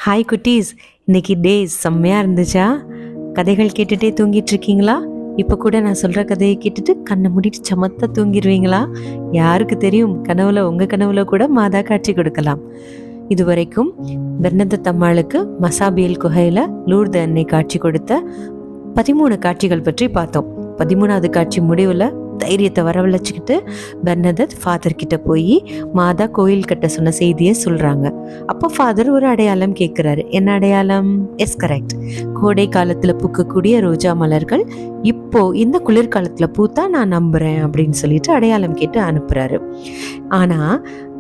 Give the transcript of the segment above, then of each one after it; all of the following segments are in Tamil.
ஹாய் குட்டீஸ், இன்னைக்கு டே செம்மையாக இருந்துச்சா? கதைகள் கேட்டுகிட்டே தூங்கிட்டு இருக்கீங்களா? இப்போ கூட நான் சொல்கிற கதையை கேட்டுட்டு கண்ணை மூடிட்டு சமத்தா தூங்கிடுவீங்களா? யாருக்கு தெரியும், உங்கள் கனவுல கூட மாதா காட்சி கொடுக்கலாம். இதுவரைக்கும் பெர்னதத் அம்மாளுக்கு மசாபியல் குகையில் லூர்து அன்னை காட்சி கொடுத்த 13 காட்சிகள் பற்றி பார்த்தோம். 13வது காட்சி முடிவில் தைரியத்தை வரவழைச்சிக்கிட்டு பெர்னதத் ஃபாதர் கிட்ட போய் மாதா கோயில் கட்ட சொன்ன செய்தியை சொல்றாங்க. அப்போ ஃபாதர் ஒரு அடையாளம் கேட்கிறாரு. என்ன அடையாளம்? Yes, correct. கோடை காலத்துல பூக்கக்கூடிய ரோஜா மலர்கள் இப்போ இந்த குளிர்காலத்துல பூத்தா நான் நம்புறேன் அப்படின்னு சொல்லிட்டு அடையாளம் கேட்டு அனுப்புறாரு. ஆனா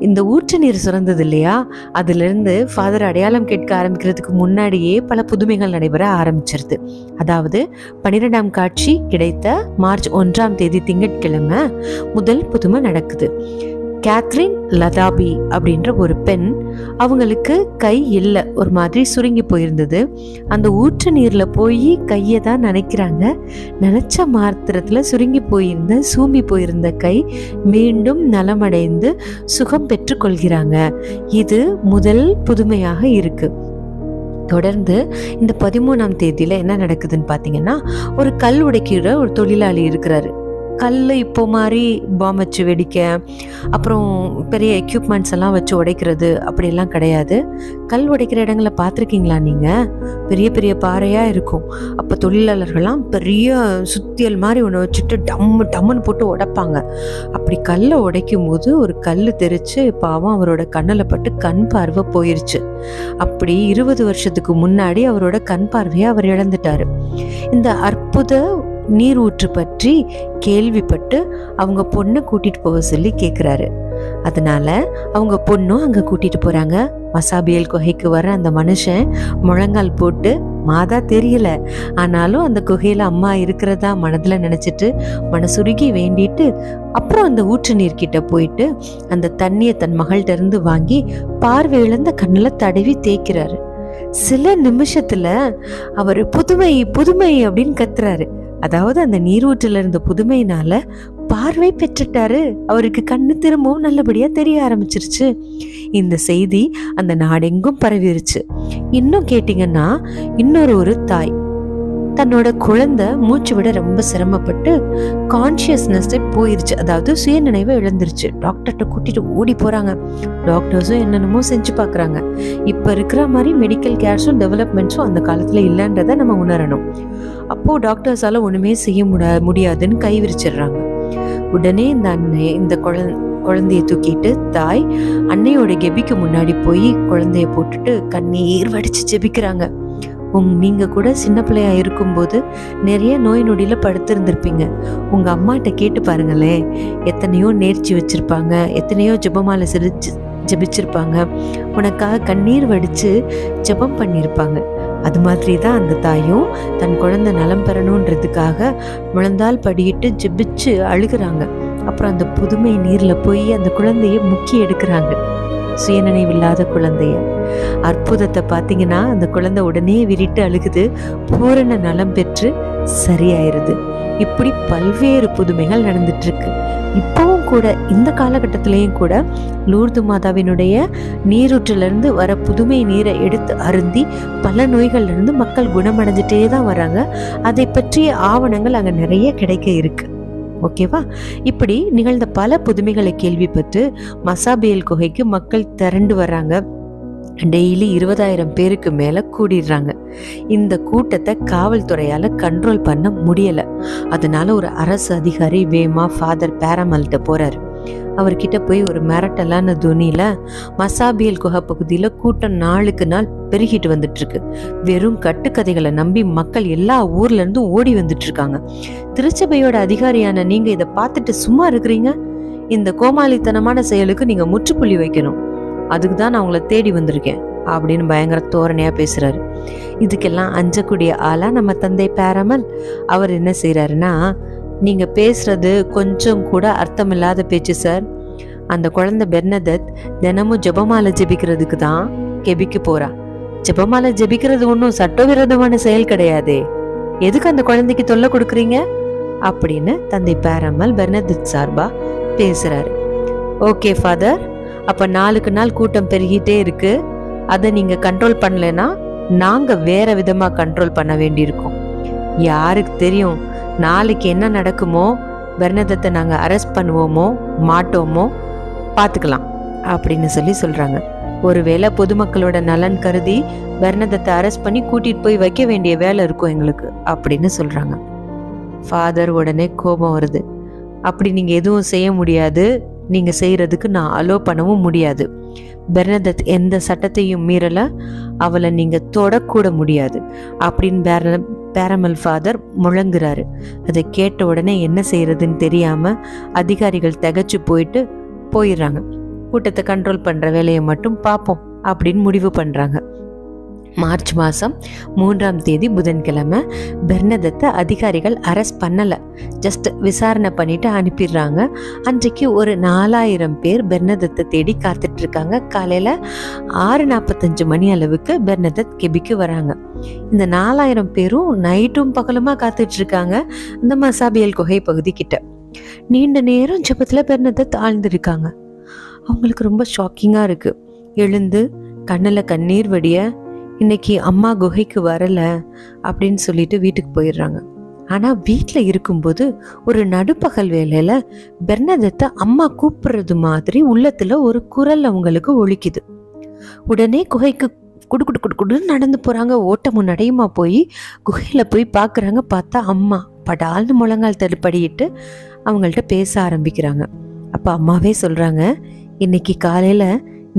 இந்த ஊற்று நீர் சுரந்தது இல்லையா, அதுல இருந்து ஃபாதர் அடையாளம் கேட்க ஆரம்பிக்கிறதுக்கு முன்னாடியே பல புதுமைகள் நடைபெற ஆரம்பிச்சிருது. அதாவது 12ஆம் காட்சி கிடைத்த மார்ச் 1ஆம் தேதி திங்கட்கிழமை முதல் புதுமை நடக்குது. கேத்ரின் லதாபி அப்படின்ற ஒரு பெண், அவங்களுக்கு கை இல்லை, ஒரு மாதிரி சுருங்கி போயிருந்தது. அந்த ஊற்று நீர்ல போய் கையை தான் நினைக்கிறாங்க. நினைச்ச மாத்திரத்துல சுருங்கி போயிருந்த சூம்பி போயிருந்த கை மீண்டும் நலமடைந்து சுகம் பெற்று கொள்கிறாங்க. இது முதல் புதுமையாக இருக்கு. தொடர்ந்து இந்த 13ஆம் தேதியில என்ன நடக்குதுன்னு பாத்தீங்கன்னா, ஒரு கல் உடைக்கிற ஒரு தொழிலாளி இருக்கிறாரு. கல் இப்போ மாதிரி பாம் வச்சு வெடிக்க, அப்புறம் பெரிய எக்யூப்மெண்ட்ஸ் எல்லாம் வச்சு உடைக்கிறது அப்படியெல்லாம் கிடையாது. கல் உடைக்கிற இடங்களை பார்த்துருக்கீங்களா நீங்கள்? பெரிய பெரிய பாறையாக இருக்கும். அப்போ தொழிலாளர்கள்லாம் பெரிய சுத்தியல் மாதிரி ஒன்று வச்சுட்டு டம்முன்னு போட்டு உடைப்பாங்க. அப்படி கல்லை உடைக்கும் போது ஒரு கல் தெரிச்சு பாவம் அவரோட கண்ணில் பட்டு கண் பார்வை போயிருச்சு. அப்படி 20 வருஷத்துக்கு முன்னாடி அவரோட கண் பார்வையை அவர் இழந்துட்டாரு. இந்த அற்புத நீர் ஊற்று பற்றி கேள்விப்பட்டு அவங்க பொண்ணை கூட்டிட்டு போக சொல்லி கேட்குறாரு. அதனால அவங்க பொண்ணும் அங்க கூட்டிட்டு போறாங்க. மசாபியல் குகைக்கு வர அந்த மனுஷன் முழங்கால் போட்டு, மாதா தெரியல, ஆனாலும் அந்த குகையில அம்மா இருக்கிறதா மனதுல நினைச்சிட்டு மனசுருகி வேண்டிட்டு அப்புறம் அந்த ஊற்று நீர் கிட்ட போயிட்டு அந்த தண்ணியை தன் மகள்கிட்ட இருந்து வாங்கி பார்வை இழந்த கண்ணுல தடவி தேய்க்கிறாரு. சில நிமிஷத்துல அவர் புதுமை புதுமை அப்படின்னு கத்துறாரு. அதாவது அந்த நீரூற்றுல இருந்த புதுமையினால பார்வை பெற்றுட்டாரு. அவருக்கு கண்ணு திரும்பவும் நல்லபடியா தெரிய ஆரம்பிச்சிருச்சு. இந்த செய்தி அந்த நாடெங்கும் பரவிருச்சு. இன்னும் கேட்டீங்கன்னா, இன்னொரு தாய் தன்னோட குழந்தை மூச்சு விட ரொம்ப சிரமப்பட்டு கான்சியஸ்னஸ் போயிருச்சு, அதாவது சுயநினைவை இழந்துருச்சு. டாக்டர்கிட்ட கூட்டிட்டு ஓடி போறாங்க. டாக்டர்ஸும் என்னென்னமோ செஞ்சு பாக்குறாங்க. இப்ப இருக்கிற மாதிரி மெடிக்கல் கேர்ஸும் டெவலப்மெண்ட்ஸும் அந்த காலத்துல இல்லைன்றத நம்ம உணரணும். அப்போ டாக்டர்ஸால ஒண்ணுமே செய்ய முடியாதுன்னு கை விரிச்சிடுறாங்க. உடனே இந்த அன்னை இந்த குழந்தைய தூக்கிட்டு தாய் அன்னையோட கெபிக்கு முன்னாடி போய் குழந்தைய போட்டுட்டு கண்ணீர் வடிச்சு ஜெபிக்கிறாங்க. நீங்க கூட சின்ன பிள்ளையா இருக்கும்போது நிறைய நோய் நொடியில படுத்திருந்திருப்பீங்க. உங்க அம்மாட்ட கேட்டு பாருங்களேன், எத்தனையோ நேர்ச்சி வச்சிருப்பாங்க, எத்தனையோ ஜெபமாலை ஜெபிச்சிருப்பாங்க, உனக்காக கண்ணீர் வடிச்சு ஜெபம் பண்ணியிருப்பாங்க. அது மாதிரி தான் அந்த தாயும் தன் குழந்தை நலம் பெறணுன்றதுக்காக முழந்தால் படியிட்டு ஜெபிச்சு அழுகிறாங்க. அப்புறம் அந்த புதுமை நீர்ல போய் அந்த குழந்தைய முக்கி எடுக்கிறாங்க, சுயநினைவில்லாத குழந்தைய. அற்புதத்தை பார்த்தீங்கன்னா, அந்த குழந்தை உடனே விரிட்டு அழுகுது, பூரண நலம் பெற்று சரியாயிருது. இப்படி பல்வேறு புதுமைகள் நடந்துட்டு இருக்கு. இப்பவும் கூட இந்த காலகட்டத்திலையும் கூட லூர்து மாதாவினுடைய நீரூற்றிலிருந்து வர புதுமை நீரை எடுத்து அருந்தி பல நோய்கள்ல இருந்து மக்கள் குணமடைஞ்சிட்டே தான் வராங்க. அதை பற்றிய ஆவணங்கள் அங்க நிறைய கிடைக்க இருக்கு. ஓகேவா? இப்படி நிகழ்ந்த பல புதுமைகளை கேள்விப்பட்டு மசாபியல் குகைக்கு மக்கள் திரண்டு வர்றாங்க. டெய்லி 20,000 பேருக்கு மேல கூடிடுறாங்க. இந்த கூட்டத்தை காவல்துறையால கண்ட்ரோல் பண்ண முடியல. அதனால ஒரு அரசு அதிகாரி வேமா ஃபாதர் பேரமல்கிட்ட போறாரு. அவர்கிட்ட போய் ஒரு மிரட்டலான துணியில, மசாபியல் குகை பகுதியில கூட்டம் நாளுக்கு நாள் பெருகிட்டு வந்துட்டு இருக்கு. வெறும் கட்டுக்கதைகளை நம்பி மக்கள் எல்லா ஊர்ல இருந்தும் ஓடி வந்துட்டு இருக்காங்க. திருச்சபையோட அதிகாரியான நீங்க இதை பார்த்துட்டு சும்மா இருக்கிறீங்க? இந்த கோமாளித்தனமான செயலுக்கு நீங்க முற்றுப்புள்ளி வைக்கணும். அதுக்கு தான் நான் உங்களை தேடி வந்திருக்கேன் அப்படின்னு பயங்கர தோரணையா பேசுறாரு. இதுக்கெல்லாம் அஞ்சக்கூடிய ஆளா நம்ம தந்தை பேரமல். அவர் என்ன செய்யறாருன்னா, நீங்க பேசுறது கொஞ்சம் கூட அர்த்தமில்லாத பேச்சு சார். அந்த குழந்தை பெர்னதத் தினமும் ஜெபமாலை ஜெபிக்கிறதுக்கு தான் கெபிக்கு போறா. ஜெபமாலை ஜெபிக்கிறது ஒன்றும் சட்டவிரோதமான செயல் கிடையாதே, எதுக்கு அந்த குழந்தைக்கு தொல்லை கொடுக்குறீங்க அப்படின்னு தந்தை பேரமல் பெர்னதத் சார்பா பேசுறாரு. ஓகே ஃபாதர், அப்ப நாளுக்கு நாள் கூட்டம் பெருகிட்டே இருக்கு, அதை நீங்க கண்ட்ரோல் பண்ணலைன்னா நாங்க வேற விதமா கண்ட்ரோல் பண்ண வேண்டியிருக்கோம். யாருக்கு தெரியும் நாளைக்கு என்ன நடக்குமோ, பெர்னதத்தை நாங்க அரெஸ்ட் பண்ணுவோமோ மாட்டோமோ பார்த்துக்கலாம் அப்படின்னு சொல்றாங்க. ஒருவேளை பொதுமக்களோட நலன் கருதி பெர்னதத்தை அரெஸ்ட் பண்ணி கூட்டிட்டு போய் வைக்க வேண்டிய வேலை இருக்கும் எங்களுக்கு அப்படின்னு சொல்றாங்க. ஃபாதர் உடனே கோபம் வருது. அப்படி நீங்க எதுவும் செய்ய முடியாது, நீங்க செய்யறதுக்கு நான் அலோ பண்ணவும் முடியாது. பெர்னதத் எந்த சட்டத்தையும் மீறல, அவளை நீங்க தொடக்கூட முடியாது அப்படின்னு பேரமல் ஃபாதர் முழங்குறாரு. அதை கேட்ட உடனே என்ன செய்யறதுன்னு தெரியாம அதிகாரிகள் திகைச்சு போயிடுறாங்க. கூட்டத்தை கண்ட்ரோல் பண்ற வேலையை மட்டும் பார்ப்போம் அப்படின்னு முடிவு பண்றாங்க. மார்ச் மாதம் 3ஆம் தேதி புதன்கிழமை பெர்னதத்தை அதிகாரிகள் அரெஸ்ட் பண்ணலை, ஜஸ்ட் விசாரணை பண்ணிட்டு அனுப்பிடுறாங்க. அன்றைக்கு ஒரு 4000 பேர் பெர்னதத்தை தேடி காத்துட்டு இருக்காங்க. காலையில் 6:45 மணி அளவுக்கு பெர்னதத் கெபிக்கு வராங்க. இந்த 4000 பேரும் நைட்டும் பகலுமா காத்துட்டு இருக்காங்க இந்த மசாபியல் குகை பகுதி கிட்ட. நீண்ட நேரம் ஜெபத்தில் பெர்னதத் ஆழ்ந்திருக்காங்க. அவங்களுக்கு ரொம்ப ஷாக்கிங்காக இருக்கு. எழுந்து கண்ணில் கண்ணீர் வடிய இன்னைக்கு அம்மா குகைக்கு வரல அப்படின்னு சொல்லிட்டு வீட்டுக்கு போயிடுறாங்க. ஆனா வீட்டில் இருக்கும்போது ஒரு நடுப்பகல் வேலையில பெர்னதத்தை அம்மா கூப்பிடுறது மாதிரி உள்ளத்துல ஒரு குரல் அவங்களுக்கு ஒலிக்குது. உடனே குகைக்கு குடுக்குடுன்னு நடந்து போறாங்க. ஓட்டமும் நடையுமா போய் குகையில போய் பாக்குறாங்க. பார்த்தா அம்மா படால்னு முழங்கால் தடுப்படிட்டு அவங்கள்ட்ட பேச ஆரம்பிக்கிறாங்க. அப்ப அம்மாவே சொல்றாங்க, இன்னைக்கு காலையில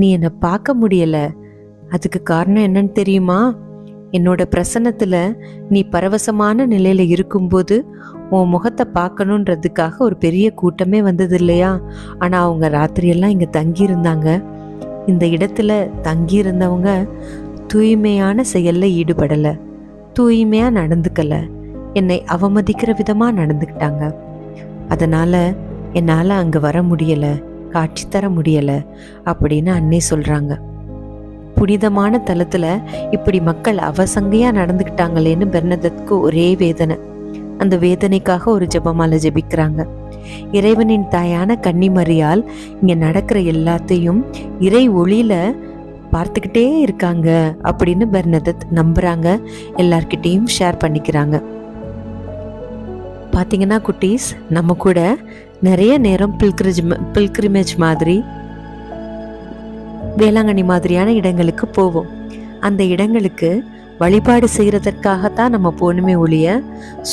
நீ என்னை பார்க்க முடியல, அதுக்கு காரணம் என்னன்னு தெரியுமா? என்னோட பிரசன்னத்துல நீ பரவசமான நிலையில இருக்கும்போது உன் முகத்தை பார்க்கணுன்றதுக்காக ஒரு பெரிய கூட்டமே வந்தது இல்லையா? ஆனா அவங்க ராத்திரியெல்லாம் இங்க தங்கி இருந்தாங்க. இந்த இடத்துல தங்கி இருந்தவங்க தூய்மையான செயல்ல ஈடுபடல, தூய்மையா நடந்துக்கல, என்னை அவமதிக்கிற விதமா நடந்துக்கிட்டாங்க. அதனால என்னால அங்க வர முடியல, காட்சி தர முடியல அப்படின்னு அன்னை சொல்றாங்க. புனிதமான தலத்துல இப்படி மக்கள் அவசங்கையா நடந்துக்கிட்டாங்களேன்னு பெர்னதத்துக்கு ஒரே வேதனை. அந்த வேதனைக்காக ஒரு ஜெபமாலை ஜெபிக்கிறாங்க. இறைவனின் தாயான கன்னிமரியால் இங்க நடக்கிற எல்லாத்தையும் இறை ஒளியில பார்த்துக்கிட்டே இருக்காங்க அப்படின்னு பெர்னதத் நம்புறாங்க. எல்லார்கிட்டையும் ஷேர் பண்ணிக்கிறாங்க. பாத்தீங்கன்னா குட்டீஸ், நம்ம கூட நிறைய நேரம் பில்கிரிமேஜ் மாதிரி வேளாங்கண்ணி மாதிரியான இடங்களுக்கு போவோம். அந்த இடங்களுக்கு வழிபாடு செய்யறதற்காகத்தான் நம்ம போகணுமே ஒழிய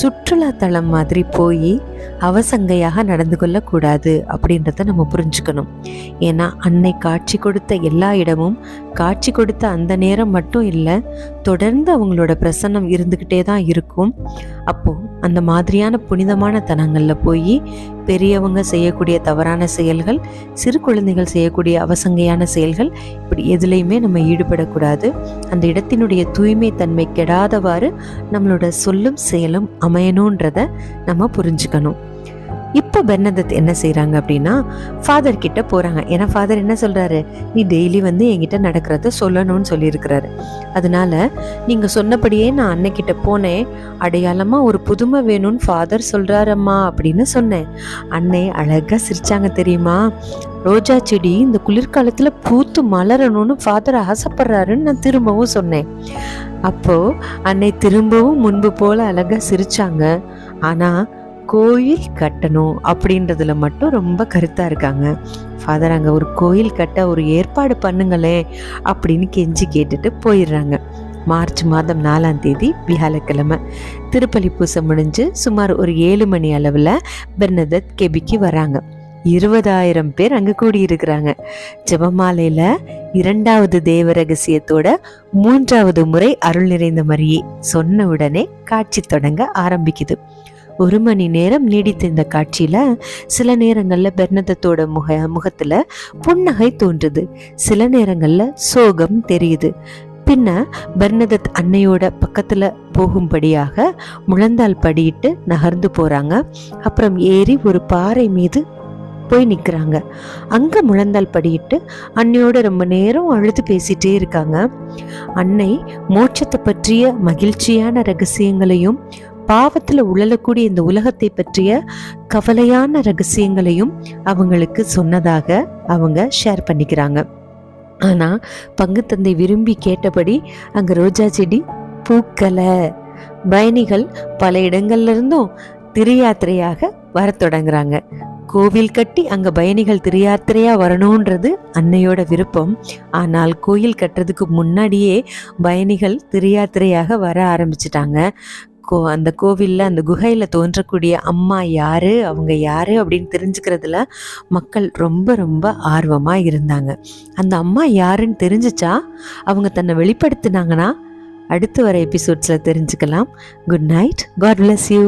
சுற்றுலா தலம் மாதிரி போய் அவசங்கையாக நடந்து கொள்ளக்கூடாது அப்படின்றத நம்ம புரிஞ்சுக்கணும். ஏன்னா அன்னை காட்சி கொடுத்த எல்லா இடமும் காட்சி கொடுத்த அந்த நேரம் மட்டும் இல்லை, தொடர்ந்து அவங்களோட பிரசன்னம் இருந்துக்கிட்டே தான் இருக்கும். அப்போ அந்த மாதிரியான புனிதமான தலங்களில் போய் பெரியவங்க செய்யக்கூடிய தவறான செயல்கள், சிறு குழந்தைகள் செய்யக்கூடிய அவசங்கையான செயல்கள், இப்படி எதுலையுமே நம்ம ஈடுபடக்கூடாது. அந்த இடத்தினுடைய தூய்மை தன்மை கெடாதவாறு நம்மளோட சொல்லும் செயலும் அமையணுன்றத நம்ம புரிஞ்சுக்கணும். இப்போ பெர்னதத் என்ன செய்கிறாங்க அப்படின்னா, ஃபாதர் கிட்ட போகிறாங்க. ஏன்னா ஃபாதர் என்ன சொல்கிறாரு, நீ டெய்லி வந்து என்கிட்ட நடக்கிறத சொல்லணும்னு சொல்லியிருக்கிறாரு. அதனால நீங்கள் சொன்னபடியே நான் அன்னைக்கிட்ட போனேன், அடையாளமாக ஒரு புதுமை வேணும்னு ஃபாதர் சொல்கிறாரம்மா அப்படின்னு சொன்னேன். அன்னை அழகாக சிரிச்சாங்க தெரியுமா. ரோஜா செடி இந்த குளிர்காலத்தில் பூத்து மலரணும்னு ஃபாதர் ஆசைப்படுறாருன்னு நான் திரும்பவும் சொன்னேன். அப்போது அன்னை திரும்பவும் முன்பு போல் அழகாக சிரிச்சாங்க. ஆனால் கோயில் கட்டணும் அப்படின்றதுல மட்டும் ரொம்ப கருத்தா இருக்காங்க. ஃபாதர் அங்கே ஒரு கோயில் கட்ட ஒரு ஏற்பாடு பண்ணுங்களே அப்படின்னு கெஞ்சி கேட்டுட்டு போயிடுறாங்க. மார்ச் மாதம் 4ஆம் தேதி வியாழக்கிழமை திருப்பலி பூசை முடிஞ்சு சுமார் ஒரு 7 மணி அளவில் பெர்னதத் கெபிக்கு வராங்க. 20,000 பேர் அங்கே கூடியிருக்கிறாங்க. ஜெபமாலையில் 2வது தேவ ரகசியத்தோட 3வது முறை அருள் நிறைந்த மரியே சொன்ன உடனே காட்சி தொடங்க ஆரம்பிக்குது. 1 மணி நேரம் நீடித்த இந்த காட்சியில சில நேரங்கள்ல பெர்னதத்தோட முகத்துல புன்னகை தோன்றுது, சில நேரங்கள்ல சோகம் தெரியுது. பின்ன பெர்னதத் அன்னையோட பக்கத்துல போகும்படியாக முழந்தால் படியிட்டு நகர்ந்து போறாங்க. அப்புறம் ஏறி ஒரு பாறை மீது போய் நிற்கிறாங்க. அங்க முழந்தால் படியிட்டு அன்னையோட ரொம்ப நேரம் அழுது பேசிட்டே இருக்காங்க. அன்னை மோட்சத்தை பற்றிய மகிழ்ச்சியான ரகசியங்களையும் பாவத்துல உழலக்கூடிய இந்த உலகத்தை பற்றிய கவலையான ரகசியங்களையும் அவங்களுக்கு சொன்னதாக அவங்க ஷேர் பண்ணிக்கிறாங்க. ஆனால் பங்குத்தந்தை விரும்பி கேட்டபடி அங்கே ரோஜா செடி பூக்கலை. பயணிகள் பல இடங்கள்ல இருந்தும் திருயாத்திரையாக வர தொடங்குறாங்க. கோவில் கட்டி அங்க பயணிகள் திருயாத்திரையா வரணுன்றது அன்னையோட விருப்பம். ஆனால் கோயில் கட்டுறதுக்கு முன்னாடியே பயணிகள் திருயாத்திரையாக வர ஆரம்பிச்சிட்டாங்க. அந்த கோவிலில் அந்த குகையில் தோன்றக்கூடிய அம்மா யாரு, அவங்க யாரு அப்படின்னு தெரிஞ்சுக்கிறதுல மக்கள் ரொம்ப ரொம்ப ஆர்வமாக இருந்தாங்க. அந்த அம்மா யாருன்னு தெரிஞ்சிச்சா, அவங்க தன்னை வெளிப்படுத்தினாங்கன்னா அடுத்து வர எபிசோட்ஸில் தெரிஞ்சுக்கலாம். Good night. God bless you.